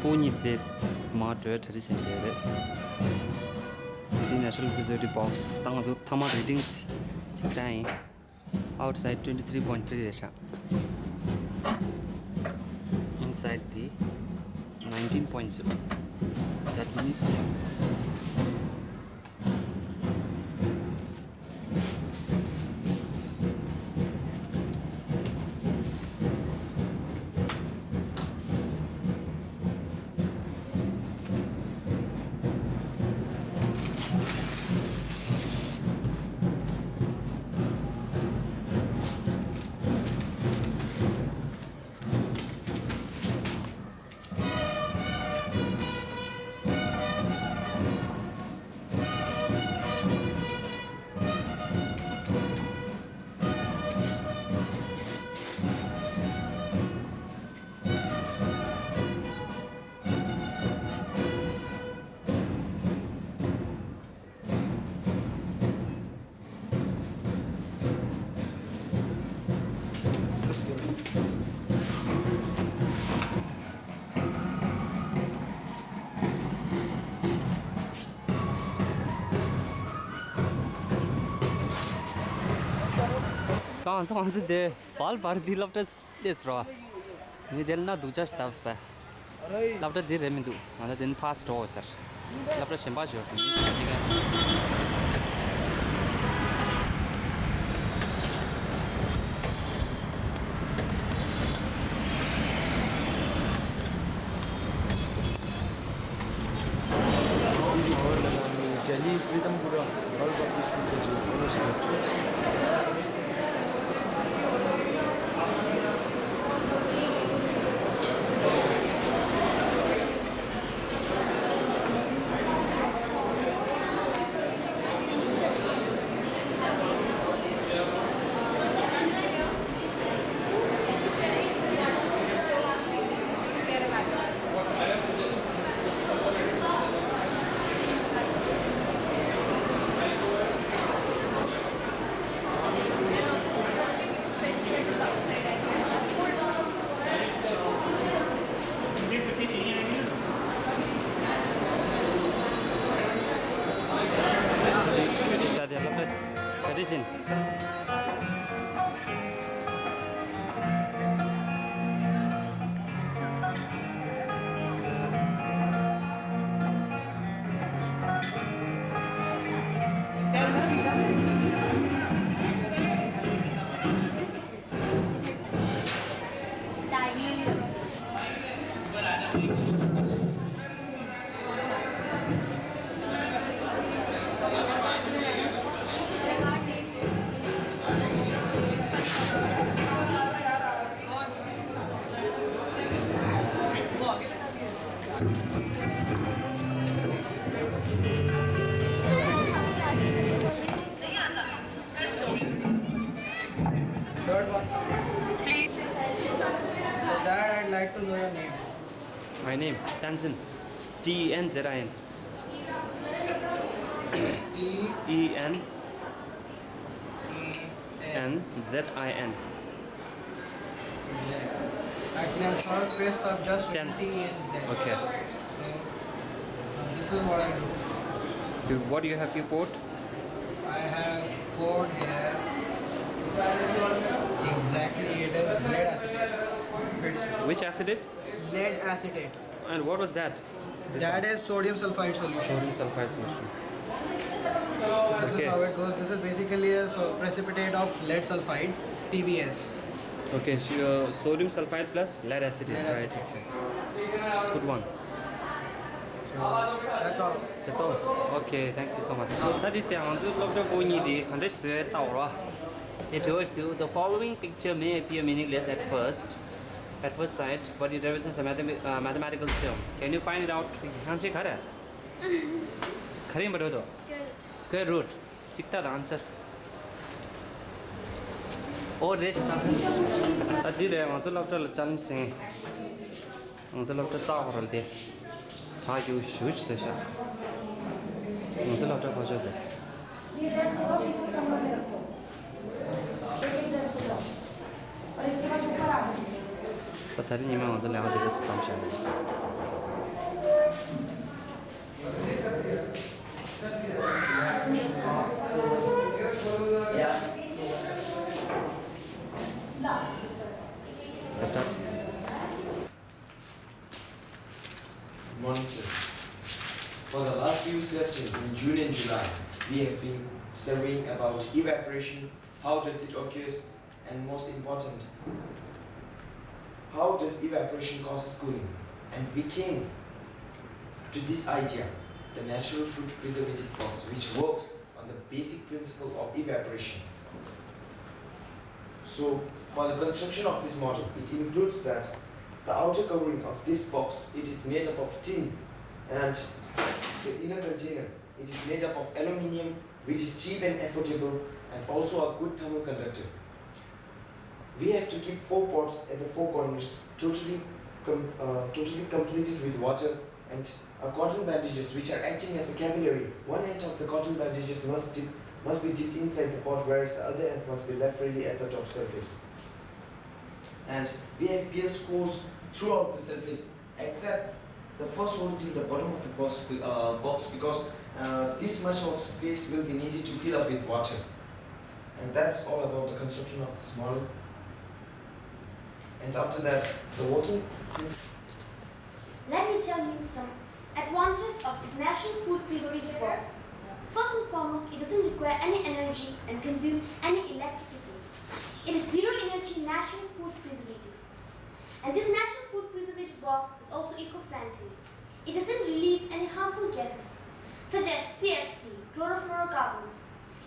Pony de Martyr tradition there. The National Visitor Box, Tangazo Tama readings, time outside 23.3 Resha. Inside the 19.0. That means someone the ball party after this raw. We did not do just that, sir. After the remindu, other than past over, sir. After Shimbasho. Delhi freedom Guru, all of these people. Tradition. Third one. Please. Dad, I'd like to know your name. My name, Tenzin. Tenzin. Tenzin. Actually, I'm short of space, so I've just written T and Z. Okay. So, this is what I do. What do you have your port? I have code here. Exactly, it is lead acetate. Which acetate? Lead acetate. And what was that? That is sodium sulfide solution. Sodium sulfide solution. This is how it goes. This is basically a precipitate of lead sulfide, TBS. Okay, so sodium sulfide plus lead acetate, Lead right? acetate. It's a good one. That's all. That's all. Okay, thank you so much. That is the answer of the Pony. The following picture may appear meaningless at first sight, but it represents a mathematical term. Can you find it out? Square root. Chikta the answer. Oh, rest. I did a challenge thing. Until after tower day. Try to shoot session. Until after Kojada. But I didn't even want to level this assumption. 2013, in June and July, we have been surveying about evaporation, how does it occur, and most important, how does evaporation cause cooling? And we came to this idea, the natural food preservative box, which works on the basic principle of evaporation. So, for the construction of this model, it includes that the outer covering of this box, it is made up of tin, and the inner container, it is made up of aluminium, which is cheap and affordable, and also a good thermal conductor. We have to keep 4 pots at the 4 corners, totally completed with water, and cotton bandages which are acting as a capillary. One end of the cotton bandages must be dipped inside the pot, whereas the other end must be left freely at the top surface. And we have pierced holes throughout the surface, except the first hole till the bottom of the box because this much of space will be needed to fill up with water. And that's all about the construction of this model. And after that, the working. Let me tell you some advantages of this natural food preservative box. First and foremost, it doesn't require any energy and consume any electricity. It is zero energy natural food preservative. And this natural food preservative box is also eco-friendly. It doesn't release any harmful gases such as CFC, chlorofluorocarbons.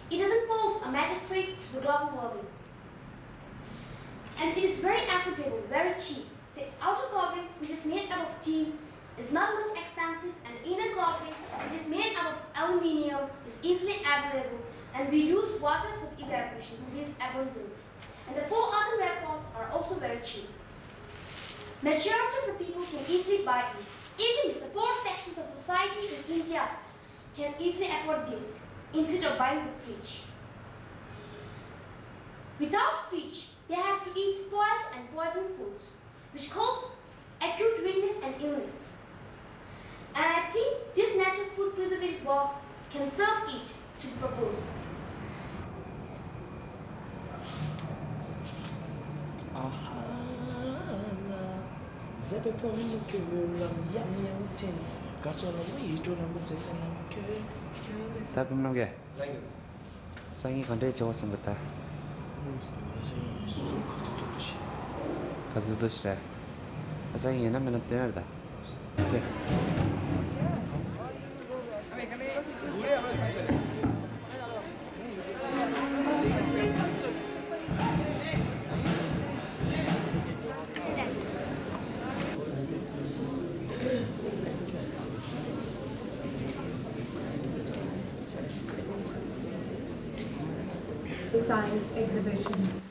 It doesn't pose a major threat to the global warming. And it is very affordable, very cheap. The outer covering, which is made out of tin, is not much expensive, and the inner covering, which is made out of aluminium, is easily available, and we use water for the evaporation, which is abundant. And the 4 earthenware pots are also very cheap. Majority of the people can easily buy it. Even the poor sections of society in India can easily afford this, instead of buying the fridge. Without fridge, they have to eat spoiled and poisoned foods, which cause acute weakness and illness. And I think this natural food preservative box can serve it to the purpose. Sabi mo nang sangi konde jo sambata. Kazu doshra. Sangi na minute nerda. Okay. Science exhibition.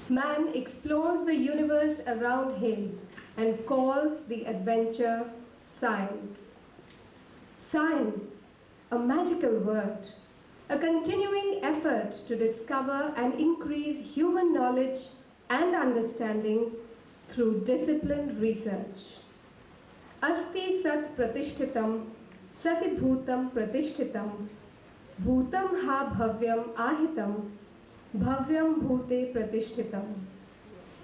Man explores the universe around him and calls the adventure science. Science, a magical word, a continuing effort to discover and increase human knowledge and understanding through disciplined research. Asti sat pratishtitam, sati bhutam pratishtitam, bhutam ha bhavyam ahitam, bhavyam bhute pratishtitam.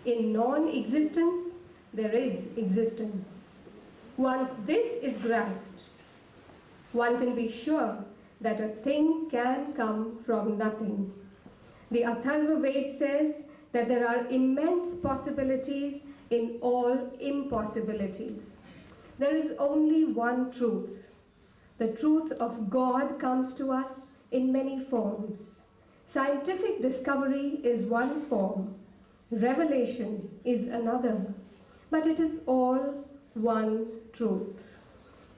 In non-existence, there is existence. Once this is grasped, one can be sure that a thing can come from nothing. The Atharva Ved says that there are immense possibilities in all impossibilities. There is only one truth. The truth of God comes to us in many forms. Scientific discovery is one form. Revelation is another. But it is all one truth.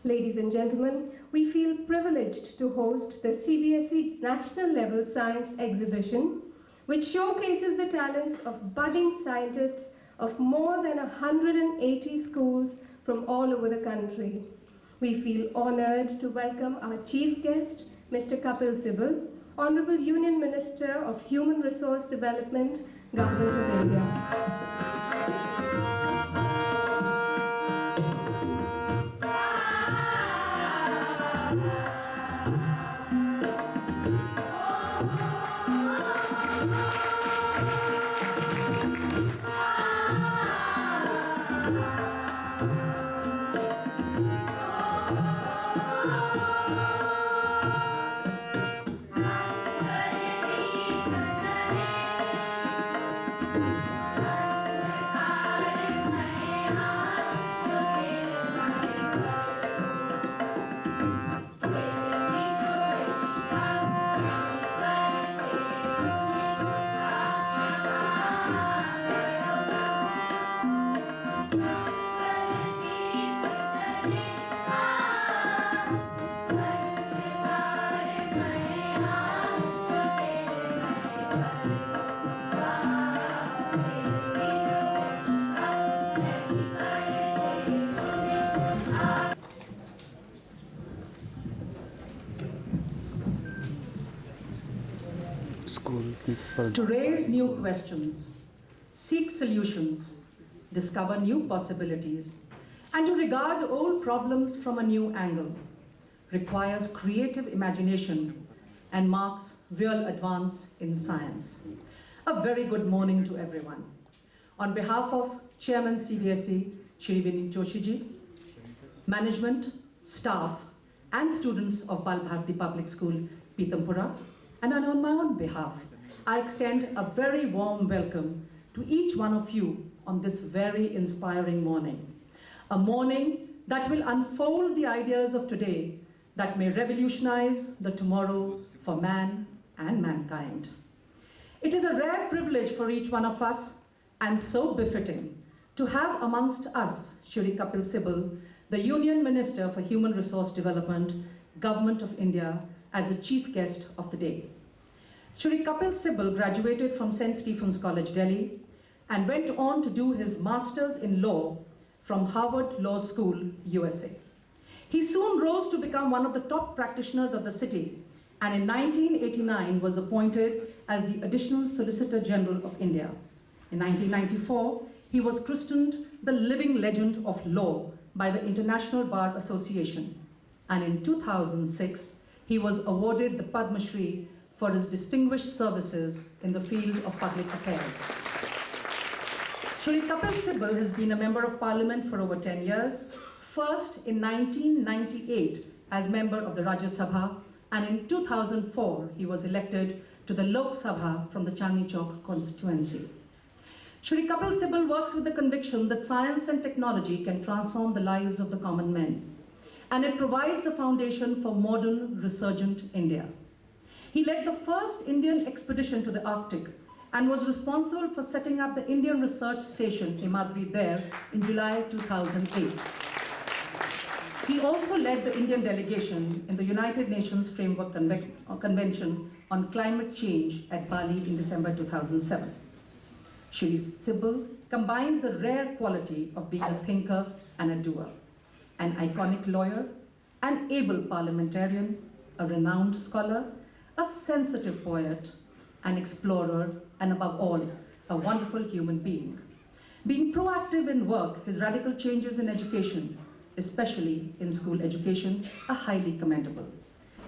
Ladies and gentlemen, we feel privileged to host the CBSE National Level Science Exhibition, which showcases the talents of budding scientists of more than 180 schools from all over the country. We feel honored to welcome our chief guest, Mr. Kapil Sibal, Honorable Union Minister of Human Resource Development, Government of India. To raise new questions, seek solutions, discover new possibilities, and to regard old problems from a new angle requires creative imagination and marks real advance in science. A very good morning to everyone. On behalf of Chairman CBSE, Shri Vineet Joshi ji, management, staff, and students of Bal Bharati Public School, Pitampura, and on my own behalf, I extend a very warm welcome to each one of you on this very inspiring morning. A morning that will unfold the ideas of today that may revolutionize the tomorrow for man and mankind. It is a rare privilege for each one of us, and so befitting, to have amongst us Shri Kapil Sibal, the Union Minister for Human Resource Development, Government of India, as the chief guest of the day. Shri Kapil Sibal graduated from St. Stephen's College, Delhi, and went on to do his Master's in Law from Harvard Law School, USA. He soon rose to become one of the top practitioners of the city, and in 1989 was appointed as the Additional Solicitor General of India. In 1994, he was christened the Living Legend of Law by the International Bar Association, and in 2006, he was awarded the Padma Shri for his distinguished services in the field of public affairs. Shri Kapil Sibal has been a Member of Parliament for over 10 years, first in 1998 as member of the Rajya Sabha, and in 2004 he was elected to the Lok Sabha from the Chandni Chowk constituency. Shri Kapil Sibal works with the conviction that science and technology can transform the lives of the common men, and it provides a foundation for modern, resurgent India. He led the first Indian expedition to the Arctic and was responsible for setting up the Indian Research Station, Himadri, there in July 2008. He also led the Indian delegation in the United Nations Framework Convention on Climate Change at Bali in December 2007. Shri Sibal combines the rare quality of being a thinker and a doer, an iconic lawyer, an able parliamentarian, a renowned scholar, a sensitive poet, an explorer, and above all, a wonderful human being. Being proactive in work, his radical changes in education, especially in school education, are highly commendable.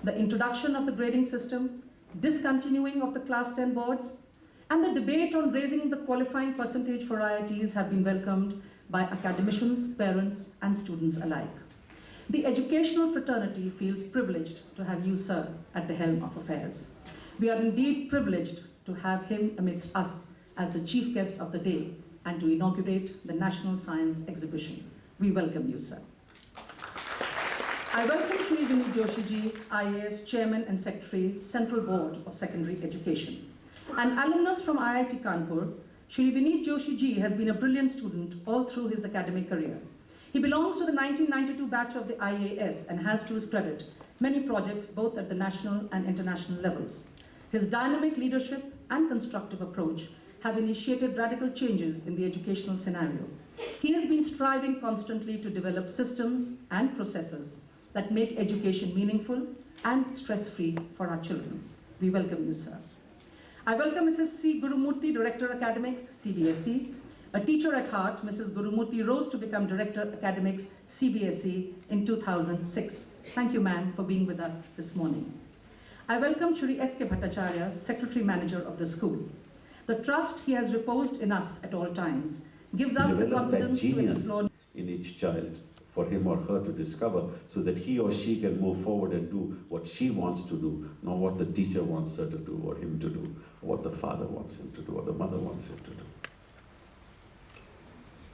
The introduction of the grading system, discontinuing of the class 10 boards, and the debate on raising the qualifying percentage for IITs have been welcomed by academicians, parents, and students alike. The educational fraternity feels privileged to have you, sir, at the helm of affairs. We are indeed privileged to have him amidst us as the chief guest of the day and to inaugurate the National Science Exhibition. We welcome you, sir. I welcome Shri Vineet Joshi ji, IAS Chairman and Secretary, Central Board of Secondary Education. An alumnus from IIT Kanpur, Shri Vineet Joshi ji has been a brilliant student all through his academic career. He belongs to the 1992 batch of the IAS and has to his credit many projects both at the national and international levels. His dynamic leadership and constructive approach have initiated radical changes in the educational scenario. He has been striving constantly to develop systems and processes that make education meaningful and stress-free for our children. We welcome you, sir. I welcome Mrs. C. Gurumurthy, Director Academics, CBSE. A teacher at heart, Mrs. Gurumurthy rose to become Director Academics, CBSE in 2006. Thank you, ma'am, for being with us this morning. I welcome Shri S.K. Bhattacharya, Secretary Manager of the school. The trust he has reposed in us at all times gives us the confidence to explore in each child for him or her to discover so that he or she can move forward and do what she wants to do, not what the teacher wants her to do or him to do, or what the father wants him to do or the mother wants him to do.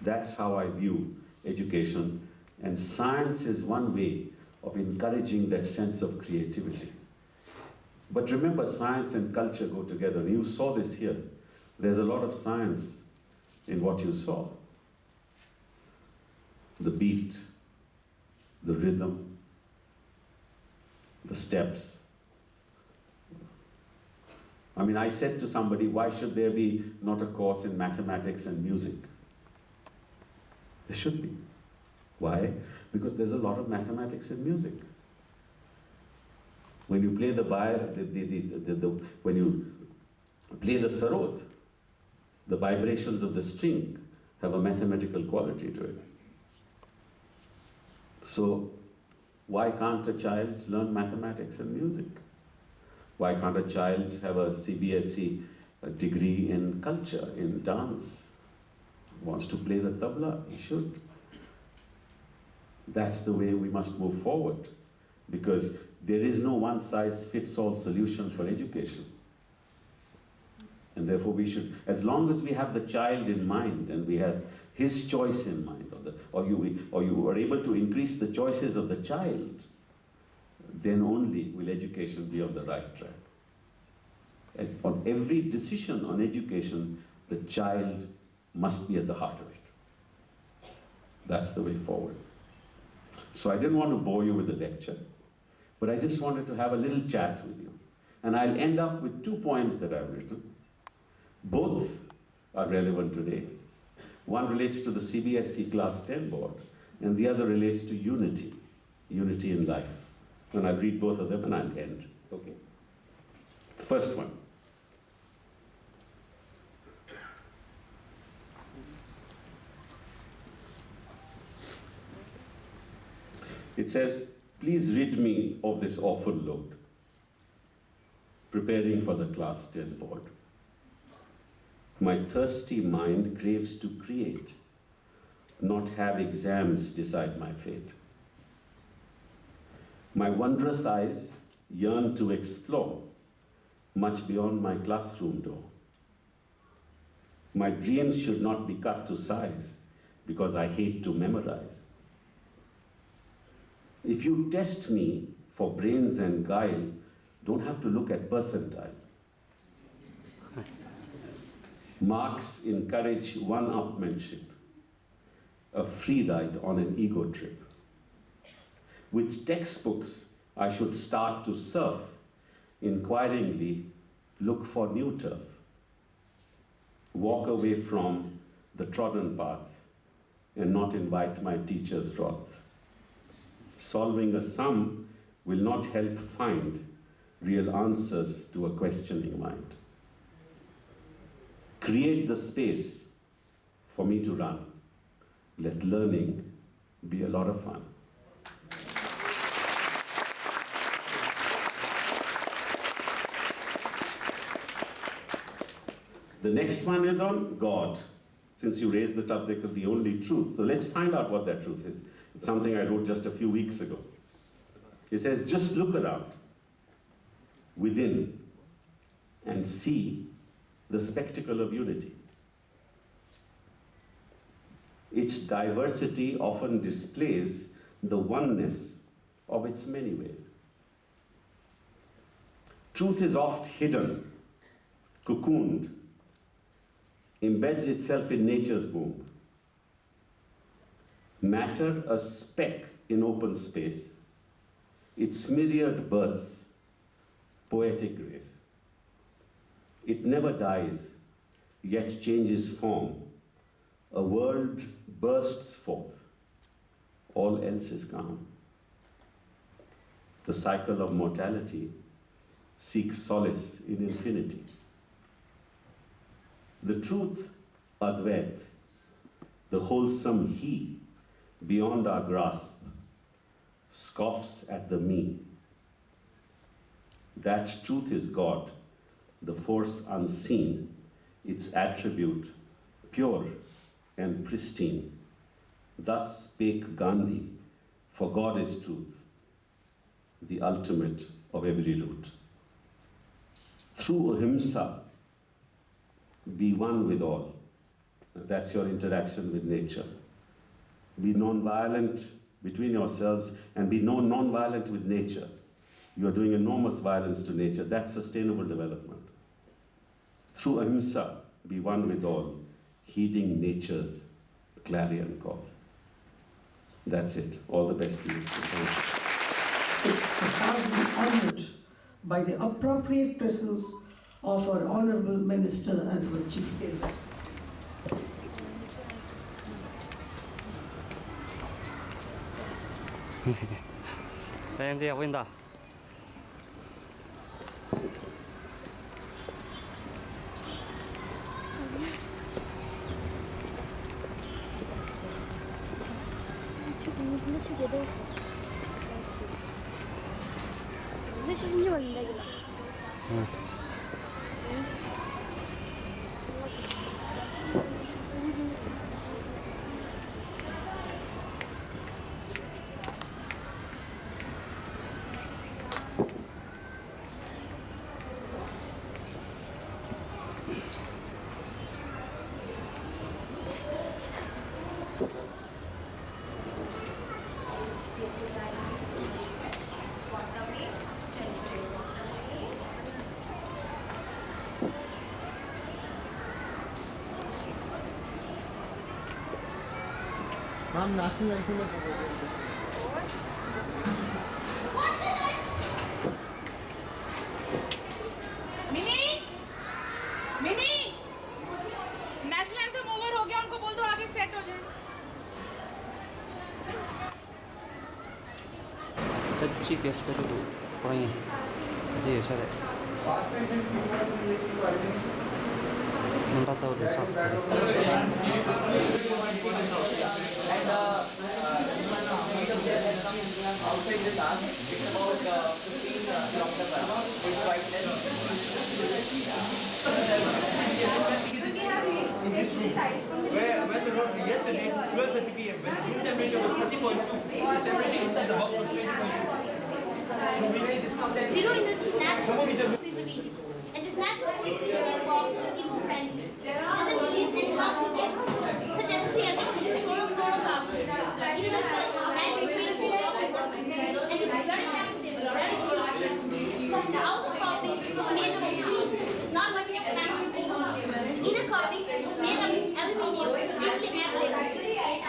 That's how I view education, and science is one way of encouraging that sense of creativity. But remember, science and culture go together. You saw this here. There's a lot of science in what you saw. The beat, the rhythm, the steps. I mean, I said to somebody, why should there be not a course in mathematics and music? There should be. Why? Because there's a lot of mathematics in music. When you play the violin, when you play the sarod. The vibrations of the string have a mathematical quality to it. So, why can't a child learn mathematics and music? Why can't a child have a CBSE degree in culture, in dance? Wants to play the tabla, he should. That's the way we must move forward, because there is no one-size-fits-all solution for education. And therefore we should, as long as we have the child in mind and we have his choice in mind, or you are able to increase the choices of the child, then only will education be on the right track. And on every decision on education, the child must be at the heart of it. That's the way forward. So I didn't want to bore you with the lecture, but I just wanted to have a little chat with you. And I'll end up with 2 poems that I've written. Both are relevant today. One relates to the CBSE Class 10 board, and the other relates to unity in life. And I'll read both of them and I'll end. Okay. The first one. It says, please rid me of this awful load. Preparing for the Class 10 board. My thirsty mind craves to create, not have exams decide my fate. My wondrous eyes yearn to explore, much beyond my classroom door. My dreams should not be cut to size, because I hate to memorize. If you test me for brains and guile, don't have to look at percentile. Marks encourage one-upmanship, a free ride on an ego trip. Which textbooks I should start to surf, inquiringly look for new turf. Walk away from the trodden path and not invite my teacher's wrath. Solving a sum will not help find real answers to a questioning mind. Create the space for me to run. Let learning be a lot of fun. The next one is on God, since you raised the subject of the only truth. So let's find out what that truth is. It's something I wrote just a few weeks ago. It says, just look around, within, and see the spectacle of unity. Its diversity often displays the oneness of its many ways. Truth is oft hidden, cocooned, embeds itself in nature's womb. Matter a speck in open space, its myriad births, poetic grace. It never dies, yet changes form. A world bursts forth, all else is calm. The cycle of mortality seeks solace in infinity. The truth, Advait, the wholesome He, beyond our grasp, scoffs at the me. That truth is God, the force unseen, its attribute pure and pristine. Thus spake Gandhi, for God is truth, the ultimate of every root. Through ahimsa, be one with all. That's your interaction with nature. Be non-violent between yourselves and be non-violent with nature. You are doing enormous violence to nature. That's sustainable development. Through ahimsa, be one with all, heeding nature's clarion call. That's it. All the best to you. Profoundly honored by the appropriate presence of our Honorable Minister as our chief guest. Tenzin要问的。Ma'am, national anthem is mini national anthem over हो गया उनको बोल दो आगे set हो जाए Tadi dia sudah dulu orangnya. Dia sudah. Nampak saya udah sas. In this room, where the road yesterday, 12:30 p.m. when the room temperature was 30.2, the temperature inside the box was 20.2. Zero energy natural preservative. And this natural preservative box is eco-friendly. It doesn't release any harmful gases such as CO2, chlorofluorocarbons. It is a source of anti-green and is very active, very cheap. The outer coping is made up of tin, not much expensive. The inner coping is made up of aluminium, easily available.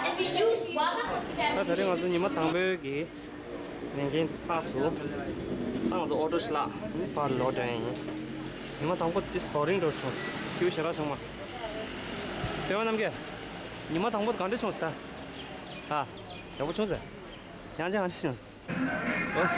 And we use water for Tibetan. Tadi waktu nyimak tambah lagi, mungkin tersasu. Tang tu order sila, ni parlo jangan. Nyimak tambah this pouring dot shows. Kau siapa semua? Pema Namgyal. Nyimak tambah ganti shows ta. Ah, siapa shows? Yangchen ganti shows. Bos.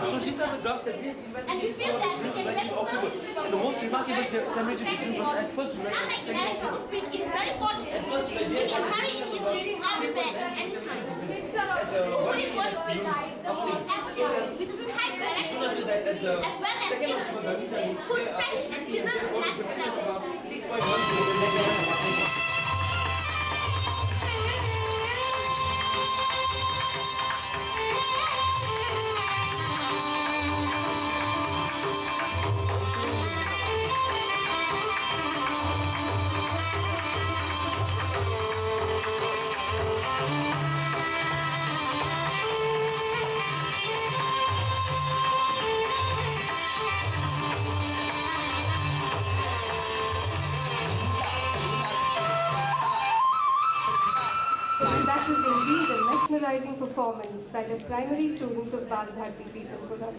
So these are the graphs that we have And we feel that we can in October. The most remarkable temperature difference was at first July and unlike second October. electrons, which is very portable, we can carry it easily everywhere at any time. Only one fish, which is active, which is in high cholesterol, as well as instant, food fresh and preserves natural flavors. 6.10. That was indeed a mesmerizing performance by the primary students of Bal Bharati Peterpura.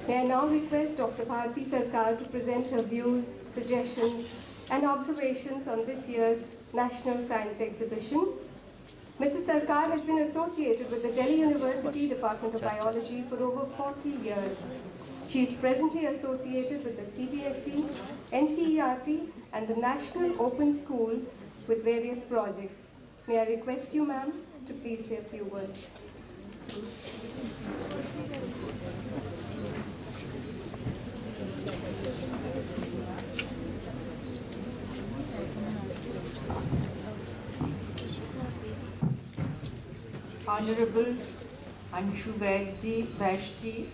May I now request Dr. Bharati Sarkar to present her views, suggestions and observations on this year's National Science Exhibition. Mrs. Sarkar has been associated with the Delhi University Department of Biology for over 40 years. She is presently associated with the CBSE, NCERT and the National Open School with various projects. May I request you, ma'am, to please say a few words. Honorable Anshu Vaishji,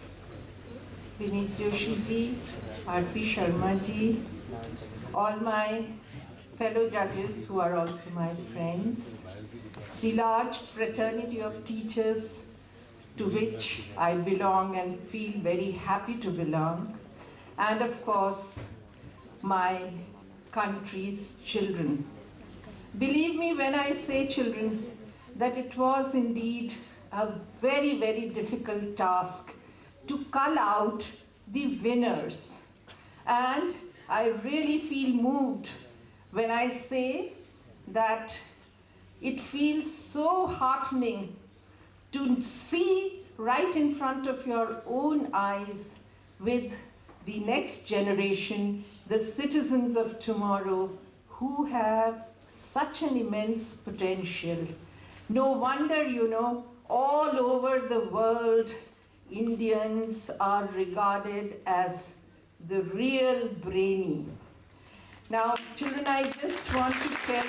Vinit Joshi ji, R.P. Sharma ji, all my fellow judges who are also my friends, the large fraternity of teachers to which I belong and feel very happy to belong, and of course, my country's children. Believe me when I say, children, that it was indeed a very, very difficult task to cull out the winners. And I really feel moved when I say that it feels so heartening to see right in front of your own eyes with the next generation, the citizens of tomorrow, who have such an immense potential. No wonder, all over the world, Indians are regarded as the real brainy. Now, children, I just want to tell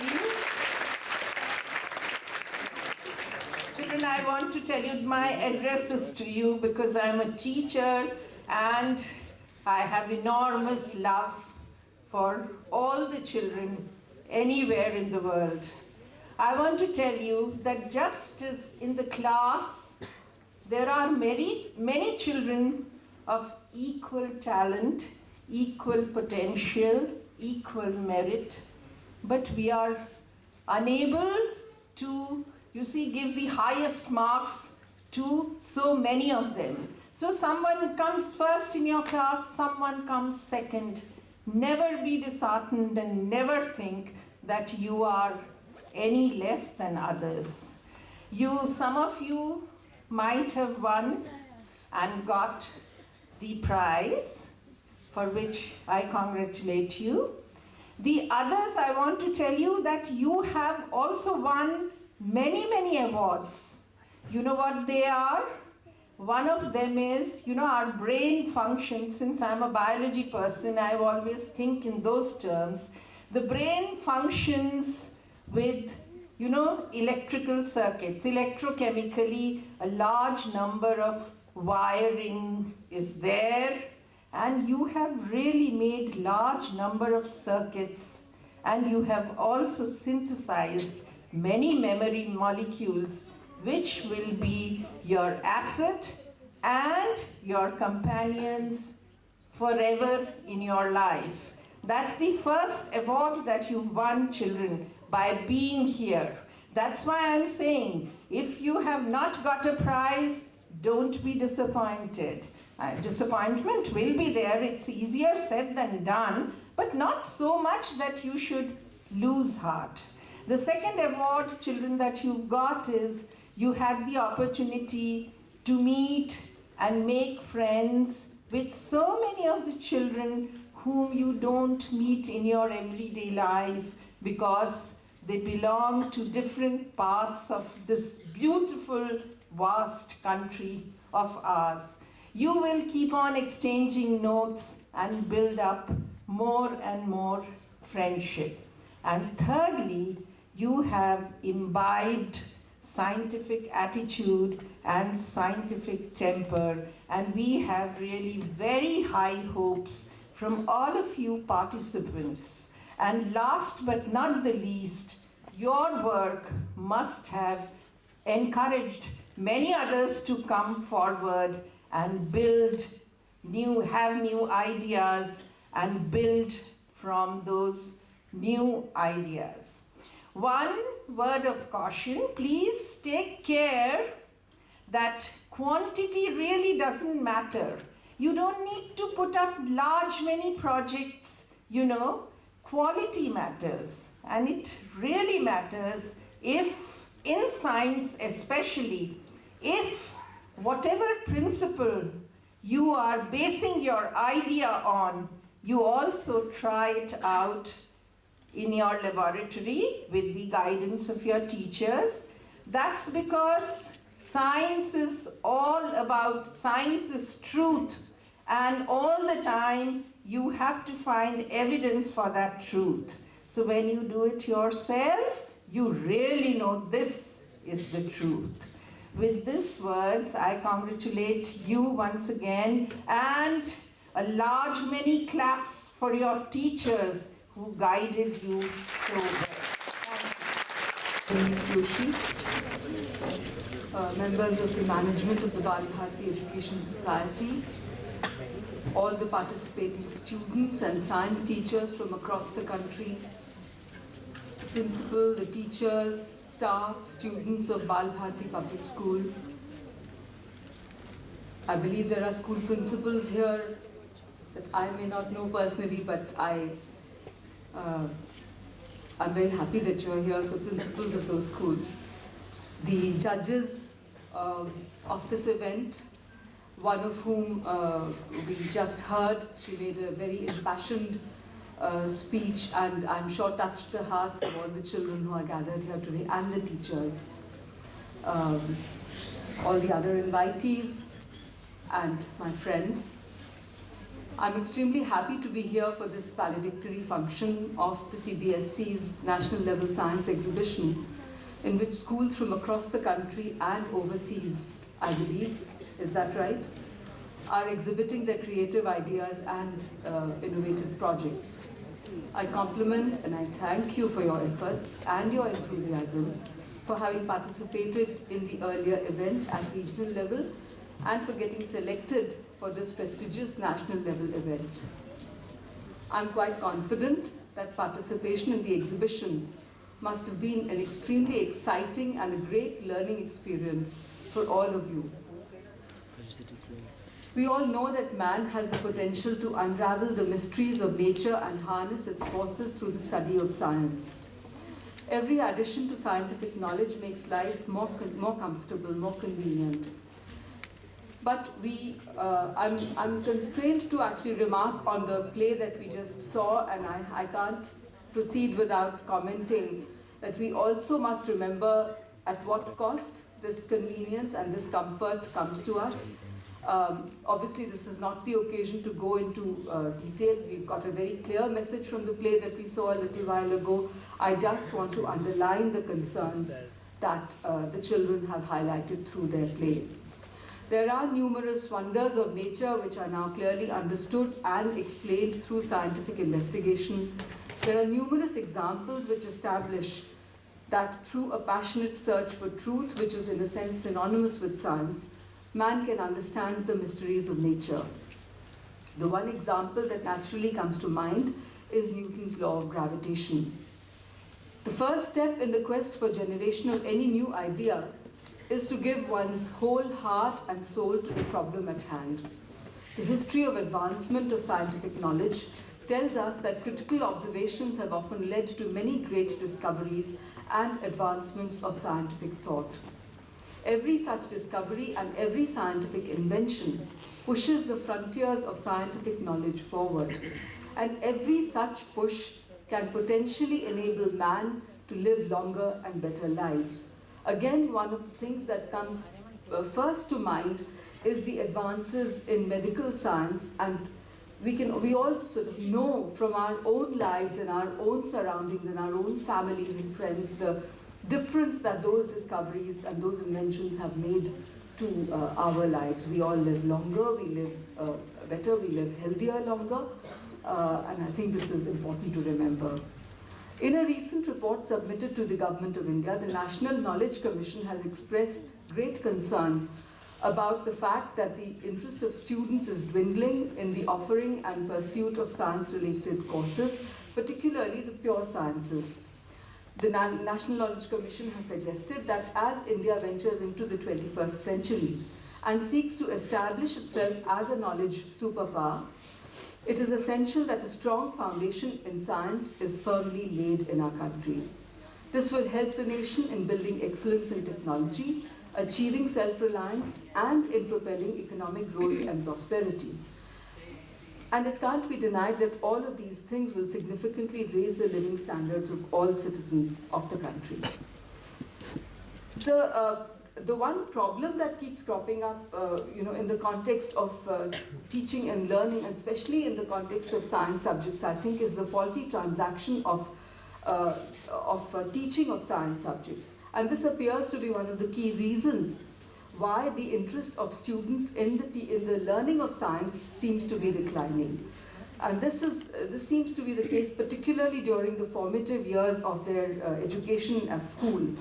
you, my address is to you because I'm a teacher and I have enormous love for all the children anywhere in the world. I want to tell you that just as in the class, there are many children of equal talent, equal potential, equal merit, but we are unable to, give the highest marks to so many of them. So someone comes first in your class, someone comes second. Never be disheartened and never think that you are any less than others. Some of you might have won and got the prize, for which I congratulate you. The others, I want to tell you that you have also won many awards. You know what they are? One of them is, our brain functions. Since I'm a biology person, I always think in those terms. The brain functions with, electrical circuits. Electrochemically, a large number of wiring is there, and you have really made large number of circuits, and you have also synthesized many memory molecules which will be your asset and your companions forever in your life. That's the first award that you've won, children, by being here. That's why I'm saying, if you have not got a prize, don't be disappointed. Disappointment will be there. It's easier said than done, but not so much that you should lose heart. The second award, children, that you've got is you had the opportunity to meet and make friends with so many of the children whom you don't meet in your everyday life because they belong to different parts of this beautiful, vast country of ours. You will keep on exchanging notes and build up more and more friendship. And thirdly, you have imbibed scientific attitude and scientific temper, and we have really very high hopes from all of you participants. And last but not the least, your work must have encouraged many others to come forward and have new ideas and build from those new ideas. One word of caution, please take care that quantity really doesn't matter. You don't need to put up many projects, quality matters. And it really matters if, in science especially, if whatever principle you are basing your idea on, you also try it out in your laboratory with the guidance of your teachers. That's because science is truth, and all the time you have to find evidence for that truth. So when you do it yourself, you really know this is the truth. With these words, I congratulate you once again, and many claps for your teachers who guided you so well. Thank you. Joshi, members of the management of the Bal Bharati Education Society, all the participating students and science teachers from across the country, the principal, the teachers, staff, students of Bal Bharati Public School. I believe there are school principals here that I may not know personally, but I'm very happy that you're here, so principals of those schools. The judges of this event, one of whom we just heard, she made a very impassioned speech, and I'm sure touched the hearts of all the children who are gathered here today and the teachers. All the other invitees and my friends. I'm extremely happy to be here for this valedictory function of the CBSC's National Level Science Exhibition, in which schools from across the country and overseas, I believe, is that right, are exhibiting their creative ideas and innovative projects. I compliment and I thank you for your efforts and your enthusiasm for having participated in the earlier event at regional level and for getting selected for this prestigious national level event. I'm quite confident that participation in the exhibitions must have been an extremely exciting and a great learning experience for all of you. We all know that man has the potential to unravel the mysteries of nature and harness its forces through the study of science. Every addition to scientific knowledge makes life more comfortable, more convenient. But I'm constrained to actually remark on the play that we just saw, and I can't proceed without commenting that we also must remember at what cost this convenience and this comfort comes to us. Obviously, this is not the occasion to go into detail. We've got a very clear message from the play that we saw a little while ago. I just want to underline the concerns that the children have highlighted through their play. There are numerous wonders of nature which are now clearly understood and explained through scientific investigation. There are numerous examples which establish that through a passionate search for truth, which is in a sense synonymous with science, man can understand the mysteries of nature. The one example that naturally comes to mind is Newton's law of gravitation. The first step in the quest for generation of any new idea is to give one's whole heart and soul to the problem at hand. The history of advancement of scientific knowledge tells us that critical observations have often led to many great discoveries and advancements of scientific thought. Every such discovery and every scientific invention pushes the frontiers of scientific knowledge forward, and every such push can potentially enable man to live longer and better lives. Again, one of the things that comes first to mind is the advances in medical science, and we all sort of know from our own lives and our own surroundings and our own families and friends the difference that those discoveries and those inventions have made to our lives. We all live longer, we live better, we live healthier longer, and I think this is important to remember. In a recent report submitted to the Government of India, the National Knowledge Commission has expressed great concern about the fact that the interest of students is dwindling in the offering and pursuit of science-related courses, particularly the pure sciences. The National Knowledge Commission has suggested that as India ventures into the 21st century and seeks to establish itself as a knowledge superpower, it is essential that a strong foundation in science is firmly laid in our country. This will help the nation in building excellence in technology, achieving self-reliance, and in propelling economic growth and prosperity. And it can't be denied that all of these things will significantly raise the living standards of all citizens of the country. The one problem that keeps cropping up, in the context of teaching and learning, and especially in the context of science subjects, I think, is the faulty transaction of teaching of science subjects. And this appears to be one of the key reasons why the interest of students in the learning of science seems to be declining. And this seems to be the case particularly during the formative years of their education at school.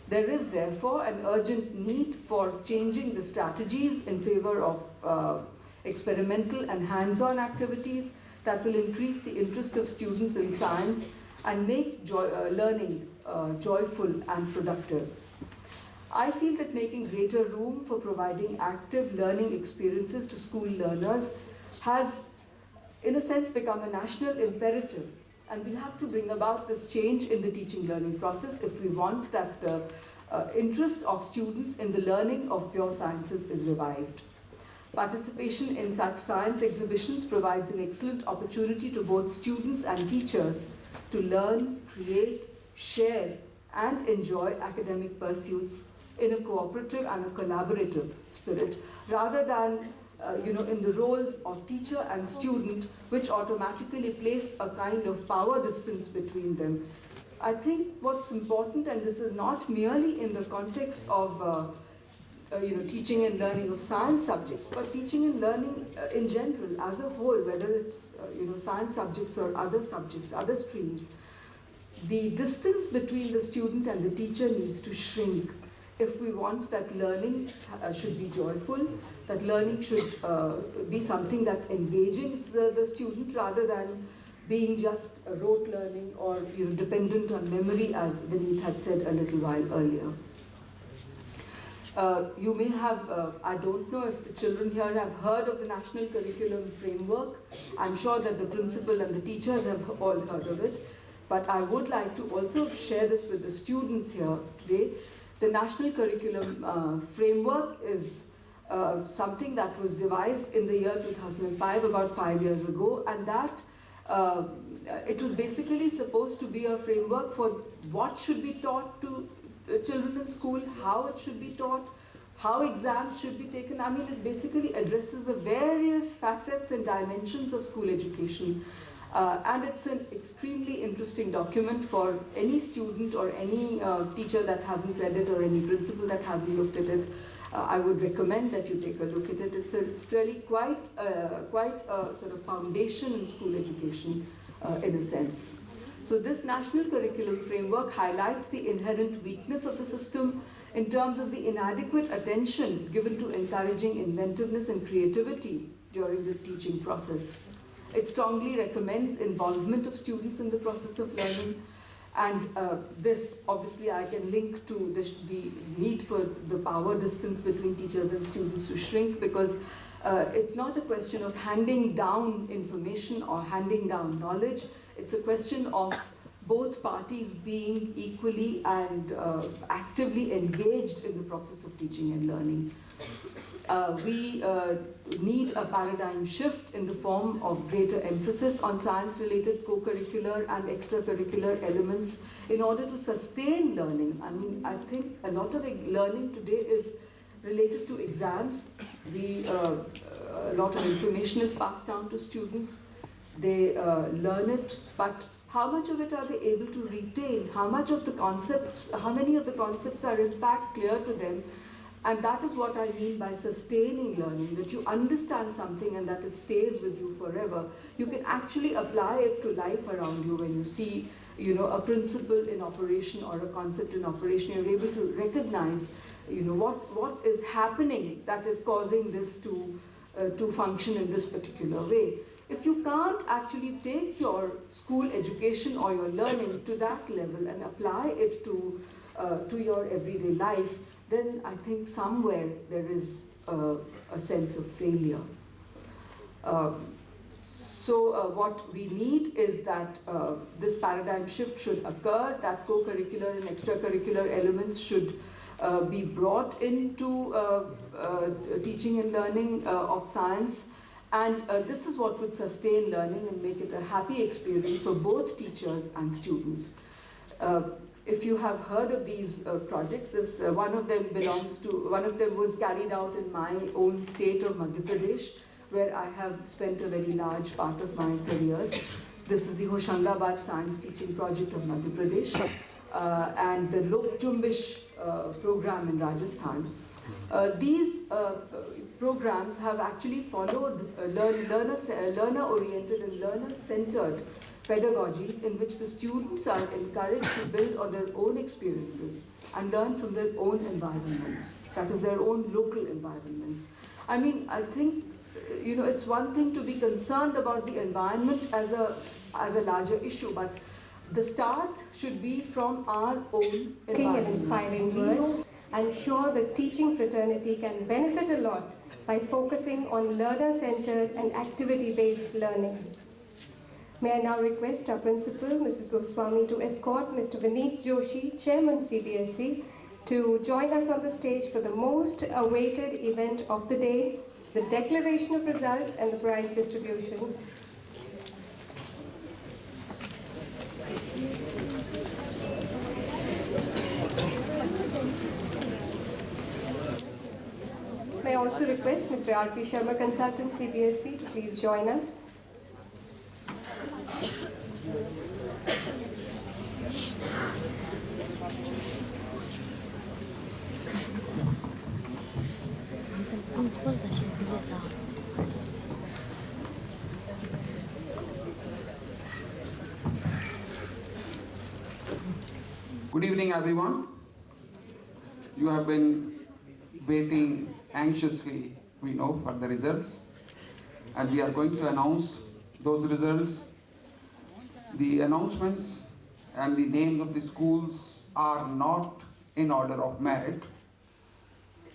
There is therefore an urgent need for changing the strategies in favor of experimental and hands-on activities that will increase the interest of students in science and make learning joyful and productive. I feel that making greater room for providing active learning experiences to school learners has, in a sense, become a national imperative. And we have to bring about this change in the teaching learning process if we want that the interest of students in the learning of pure sciences is revived. Participation in such science exhibitions provides an excellent opportunity to both students and teachers to learn, create, share, and enjoy academic pursuits in a cooperative and a collaborative spirit, rather than in the roles of teacher and student, which automatically place a kind of power distance between them. I think what's important, and this is not merely in the context of teaching and learning of science subjects, but teaching and learning in general as a whole, whether it's science subjects or other subjects, other streams, the distance between the student and the teacher needs to shrink if we want that learning should be joyful, that learning should be something that engages the student rather than being just rote learning or dependent on memory, as Vineet had said a little while earlier. You may have, I don't know if the children here have heard of the National Curriculum Framework. I'm sure that the principal and the teachers have all heard of it. But I would like to also share this with the students here today. The National Curriculum Framework is something that was devised in the year 2005, about 5 years ago, and that it was basically supposed to be a framework for what should be taught to children in school, how it should be taught, how exams should be taken. I mean, it basically addresses the various facets and dimensions of school education. And it's an extremely interesting document for any student or any teacher that hasn't read it or any principal that hasn't looked at it. I would recommend that you take a look at it. It's really quite a sort of foundation in school education in a sense. So this National Curriculum Framework highlights the inherent weakness of the system in terms of the inadequate attention given to encouraging inventiveness and creativity during the teaching process. It strongly recommends involvement of students in the process of learning, and this obviously I can link to the need for the power distance between teachers and students to shrink, because it's not a question of handing down information or handing down knowledge. It's a question of both parties being equally and actively engaged in the process of teaching and learning. We need a paradigm shift in the form of greater emphasis on science-related co-curricular and extracurricular elements in order to sustain learning. I mean, I think a lot of learning today is related to exams. A lot of information is passed down to students. They learn it, but how much of it are they able to retain? How many of the concepts are in fact clear to them? And that is what I mean by sustaining learning, that you understand something and that it stays with you forever. You can actually apply it to life around you when you see, a principle in operation or a concept in operation. You're able to recognize, what is happening that is causing this to function in this particular way. If you can't actually take your school education or your learning to that level and apply it to your everyday life, then I think somewhere there is a sense of failure. So what we need is that this paradigm shift should occur, that co-curricular and extracurricular elements should be brought into teaching and learning of science, and this is what would sustain learning and make it a happy experience for both teachers and students. If you have heard of these projects, one of them was carried out in my own state of Madhya Pradesh, where I have spent a very large part of my career. This is the Hoshangabad Science Teaching Project of Madhya Pradesh and the Lok Jumbish program in Rajasthan. These programs have actually followed learner-oriented and learner-centered pedagogy in which the students are encouraged to build on their own experiences and learn from their own environments, that is their own local environments. I mean, I think, it's one thing to be concerned about the environment as a larger issue, but the start should be from our own environment. Inspiring words. I'm sure the teaching fraternity can benefit a lot by focusing on learner-centered and activity-based learning. May I now request our principal, Mrs. Goswami, to escort Mr. Vineet Joshi, Chairman CBSE, to join us on the stage for the most awaited event of the day, the declaration of results and the prize distribution. May I also request Mr. R.P. Sharma, Consultant, CBSE, to please join us. Good evening, everyone. You have been waiting anxiously, we know, for the results, and we are going to announce those results. The announcements and the names of the schools are not in order of merit,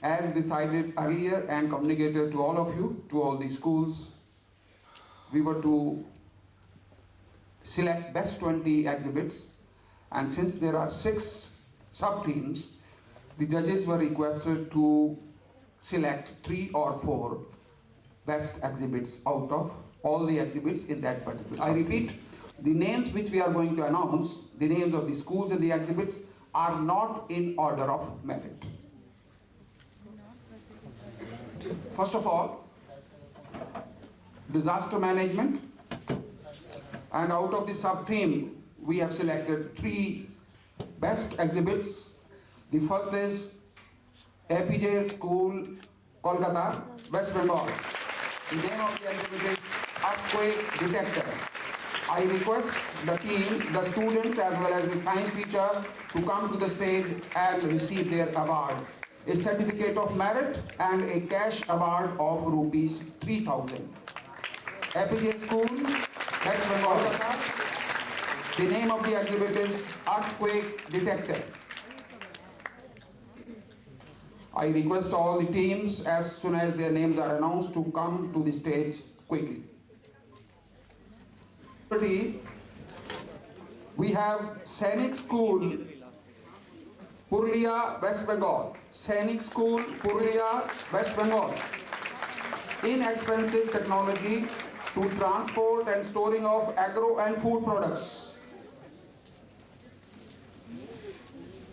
as decided earlier and communicated to all of you, to all the schools. We were to select best 20 exhibits, and since there are 6 sub-teams, the judges were requested to select 3 or 4 best exhibits out of all the exhibits in that particular sub-team. I repeat, the names which we are going to announce, the names of the schools and the exhibits, are not in order of merit. First of all, disaster management, and out of the sub-theme, we have selected 3 best exhibits. The first is APJ School, Kolkata, West Bengal. The name of the exhibit is Earthquake Detector. I request the team, the students as well as the science teacher to come to the stage and receive their award. A certificate of merit and a cash award of rupees 3,000. APJ School, West Bengal. The name of the exhibit is Earthquake Detector. I request all the teams, as soon as their names are announced, to come to the stage quickly. We have Sainik School, Purulia, West Bengal. Sainik School, Purulia, West Bengal. Inexpensive technology to transport and storing of agro and food products.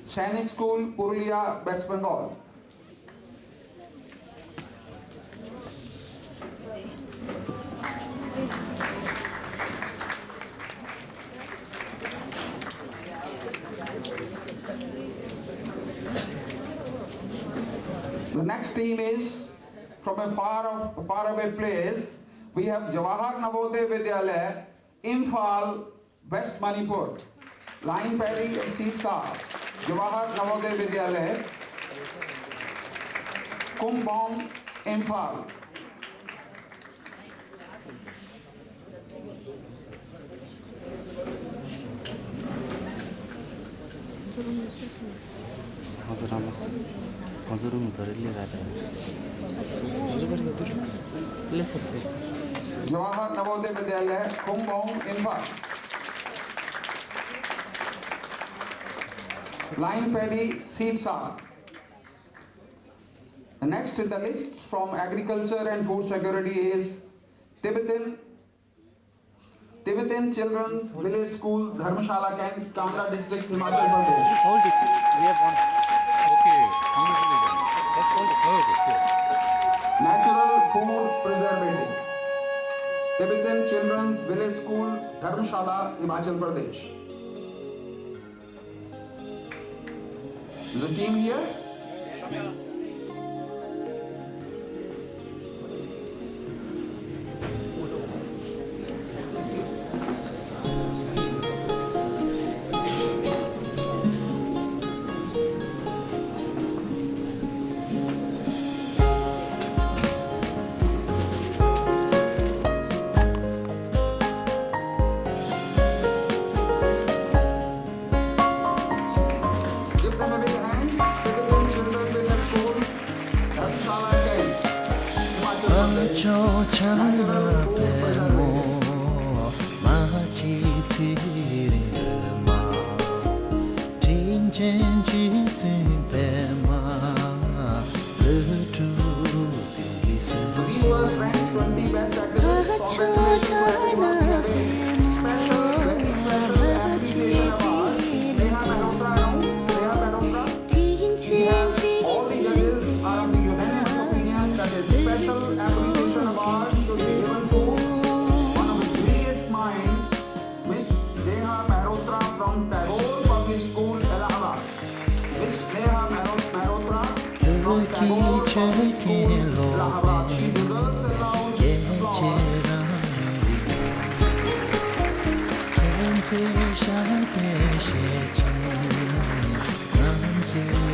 Sainik School, Purulia, West Bengal. The next team is from a far away place. We have Jawahar Navodaya Vidyalaya, Imphal, West Manipur. Line Paddy and seats are Jawahar Navodaya Vidyalaya, Kumbong, Imphal. Jawahar Navodaya Vidyalaya, Kumbong, Imphal. Line Paddy, seats are. The next in the list from Agriculture and Food Security is Tibetan Children's Village School, Dharmshala, Kangra District, Himachal Pradesh. Just hold it. We have one. Okay. Just hold it. Natural Food Preservative. Tibetan Children's Village School, Dharmshala, Himachal Pradesh. Is the team here? Give them a big hand. Tibetan Children's were ranked 20 best exhibits for special, very special appreciation awards. Neha Mehrotra around. Neha Mehrotra. All the judges are of the unanimous opinion that a special appreciation award should be given to one of the brilliant minds, Miss Neha Mehrotra from Tagore Public School, Allahabad. Miss Neha Mehrotra from Tagore Public School, Allahabad. She deserves a loud applause.